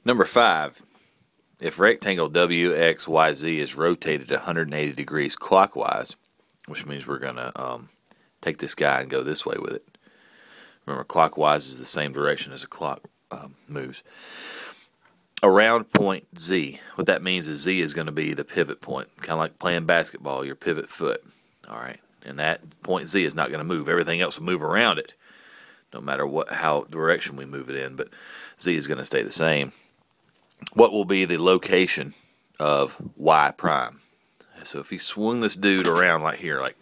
Number 5, if rectangle WXYZ is rotated 180 degrees clockwise, which means we're going to take this guy and go this way with it. Remember, clockwise is the same direction as a clock moves. Around point Z, what that means is Z is going to be the pivot point, kind of like playing basketball, your pivot foot. All right, and that point Z is not going to move. Everything else will move around it, no matter how direction we move it in, but Z is going to stay the same. What will be the location of Y prime? So if you swung this dude around like here, like,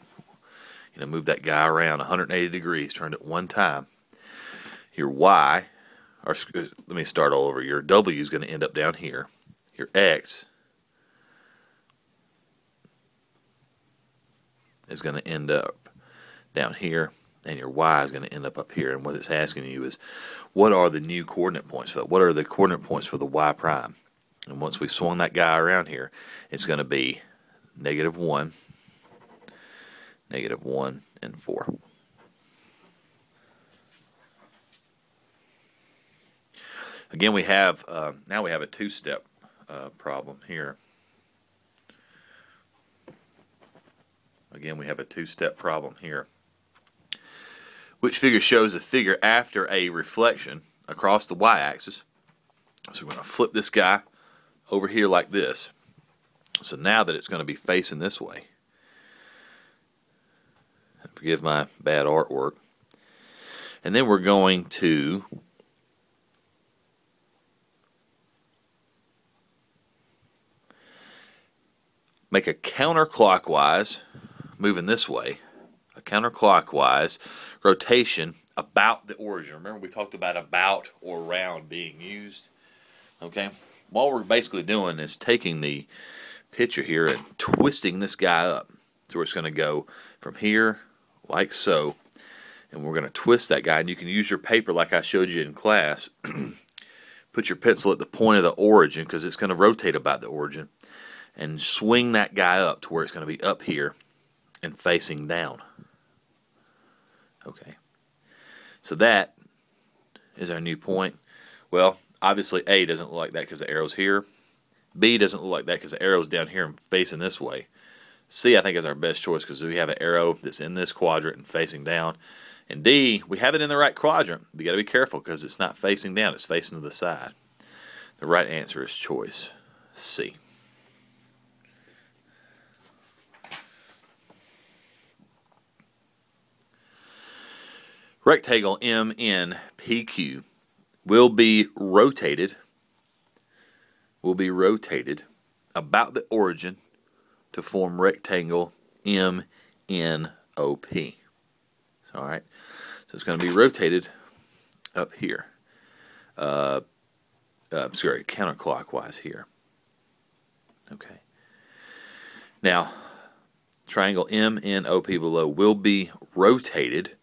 move that guy around 180 degrees, turned it one time, your Y, or let me start all over, your W is going to end up down here. Your X is going to end up down here, and your Y is going to end up here. And what it's asking you is, what are the new coordinate points for that? What are the coordinate points for the Y prime? And once we swung that guy around here, it's going to be -1, -1, and 4. Again, we have now we have a two-step problem here. Again, we have a two-step problem here. Which figure shows a figure after a reflection across the y-axis? So we're going to flip this guy over here like this. So now that it's going to be facing this way, forgive my bad artwork, and then we're going to make a counterclockwise, moving this way, a counterclockwise rotation about the origin. Remember, we talked about or round being used. Okay, what we're basically doing is taking the picture here and twisting this guy up to where it's going to go from here like so, and we're going to twist that guy. And you can use your paper like I showed you in class. Put your pencil at the point of the origin, because it's going to rotate about the origin, and swing that guy up to where it's going to be up here and facing down. Okay, so that is our new point. Well, obviously A doesn't look like that because the arrow's here. B doesn't look like that because the arrow's down here and facing this way. C, I think, is our best choice because we have an arrow that's in this quadrant and facing down. And D, we have it in the right quadrant. We got to be careful because it's not facing down, it's facing to the side. The right answer is choice C. Rectangle MNPQ will be rotated about the origin to form rectangle MNOP. All right, so it's going to be rotated up here. Sorry, counterclockwise here. Okay. Now, triangle MNOP below will be rotated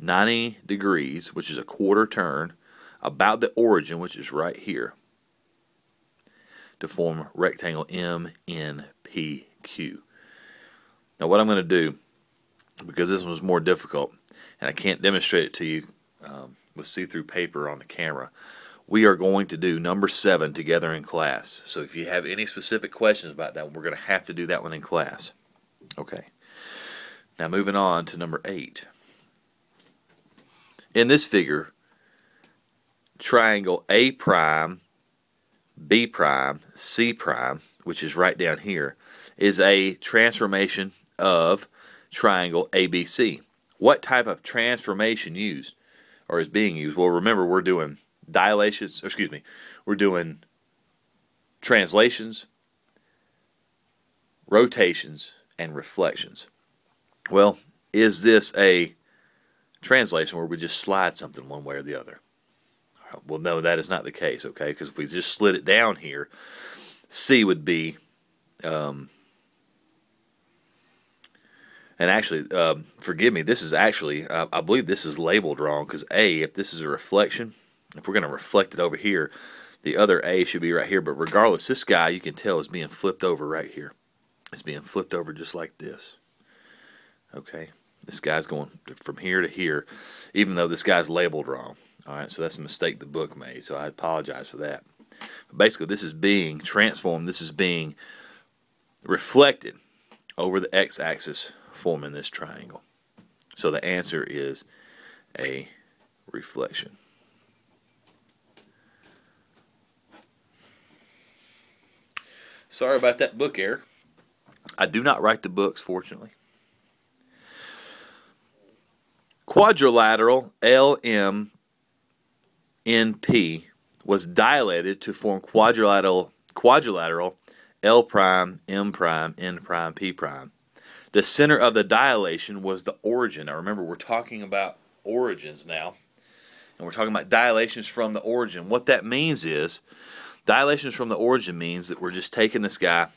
90 degrees, which is a quarter turn, about the origin, which is right here, to form rectangle MNPQ. Now what I'm going to do, because this one was more difficult and I can't demonstrate it to you with see-through paper on the camera, we are going to do number 7 together in class. So if you have any specific questions about that, we're going to have to do that one in class. Okay. Now moving on to number 8. In this figure, triangle A prime, B prime, C prime, which is right down here, is a transformation of triangle ABC. What type of transformation used or is being used? Well, remember, we're doing dilations, we're doing translations, rotations, and reflections. Well, is this a translation where we just slide something one way or the other? Well, no, that is not the case, okay? Because if we just slid it down here, C would be, and actually, forgive me, this is actually, I believe this is labeled wrong, because A, if this is a reflection, if we're going to reflect it over here, the other A should be right here. But regardless, this guy, you can tell, is being flipped over right here. It's being flipped over just like this. Okay? This guy's going from here to here, even though this guy's labeled wrong. All right, so that's a mistake the book made, so I apologize for that. But basically, this is being transformed. This is being reflected over the x-axis, forming this triangle. So the answer is a reflection. Sorry about that book error. I do not write the books, fortunately. Quadrilateral LMNP was dilated to form quadrilateral L prime, M prime, N prime, P prime. The center of the dilation was the origin. Now remember, we're talking about origins now, and we're talking about dilations from the origin. What that means is, dilations from the origin means that we're just taking this guy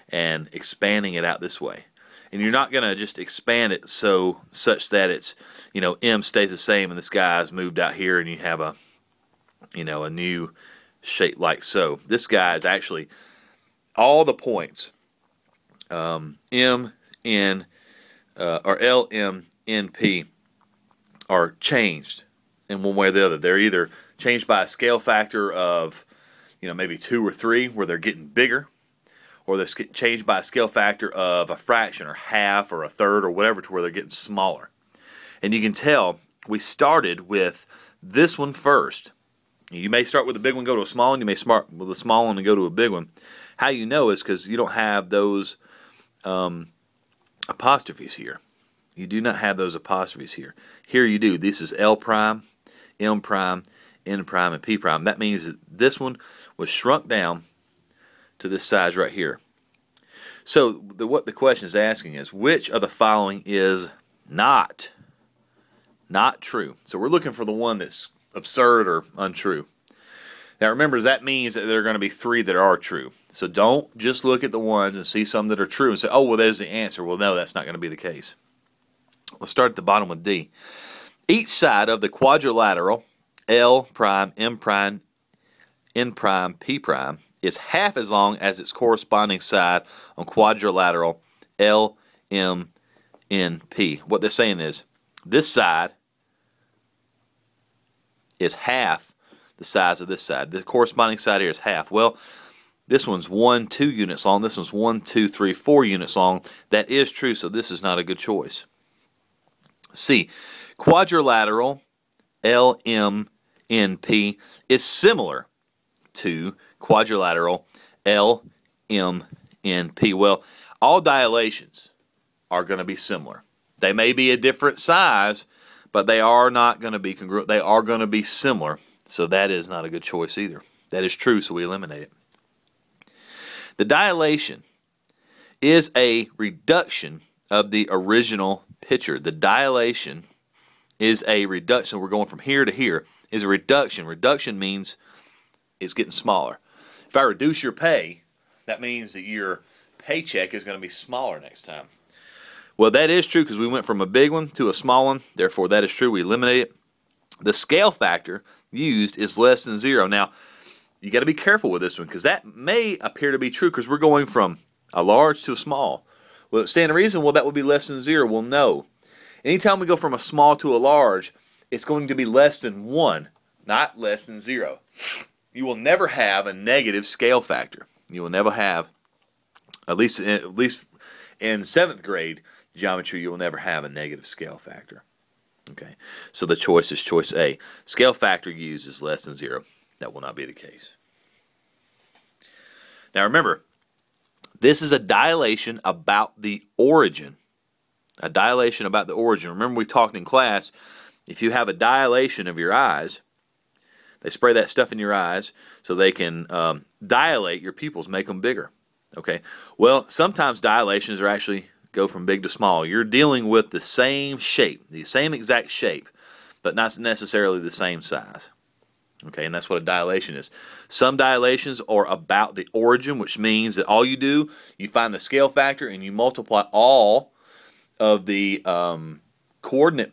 and expanding it out this way. And you're not going to just expand it such that it's, M stays the same and this guy's moved out here and you have a, a new shape like so. This guy is actually all the points, M, N, or L, M, N, P are changed in one way or the other. They're either changed by a scale factor of, maybe 2 or 3 where they're getting bigger, or they're changed by a scale factor of a fraction or half or a third or whatever to where they're getting smaller. And you can tell we started with this one first. You may start with a big one, go to a small one. You may start with a small one and go to a big one. How you know is because you don't have those apostrophes here. You do not have those apostrophes here. Here you do. This is L prime, M prime, N prime, and P prime. That means that this one was shrunk down to this size right here. So what the question is asking is, which of the following is not true? So we're looking for the one that's absurd or untrue. Now remember, that means that there are going to be 3 that are true. So don't just look at the ones and see some that are true and say, oh, well, there's the answer. Well, no, that's not going to be the case. Let's start at the bottom with D. Each side of the quadrilateral L prime, M prime, N prime, P prime is half as long as its corresponding side on quadrilateral L, M, N, P. What they're saying is this side is half the size of this side. The corresponding side here is half. Well, this one's 1, 2 units long. This one's 1, 2, 3, 4 units long. That is true, so this is not a good choice. C. Quadrilateral L, M, N, P is similar to quadrilateral L, M, N, P. Well, all dilations are going to be similar. They may be a different size, but they are not going to be congruent. They are going to be similar, so that is not a good choice either. That is true, so we eliminate it. The dilation is a reduction of the original picture. The dilation is a reduction. We're going from here to here. Is a reduction. Reduction means it's getting smaller. If I reduce your pay, that means that your paycheck is going to be smaller next time. Well, that is true because we went from a big one to a small one. Therefore, that is true. We eliminate it. The scale factor used is less than 0. Now, you got to be careful with this one because that may appear to be true because we're going from a large to a small. Well, stand to reason, well, that would be less than 0. Well, no. Anytime we go from a small to a large, it's going to be less than 1, not less than 0. You will never have a negative scale factor. You will never have, at least in 7th grade geometry, you will never have a negative scale factor. Okay, so the choice is choice A. Scale factor used is less than 0. That will not be the case. Now remember, this is a dilation about the origin. A dilation about the origin. Remember we talked in class, if you have a dilation of your eyes, they spray that stuff in your eyes so they can dilate your pupils, make them bigger. Okay. Well, sometimes dilations are actually go from big to small. You're dealing with the same shape, the same exact shape, but not necessarily the same size. Okay, and that's what a dilation is. Some dilations are about the origin, which means that all you do, you find the scale factor and you multiply all of the coordinate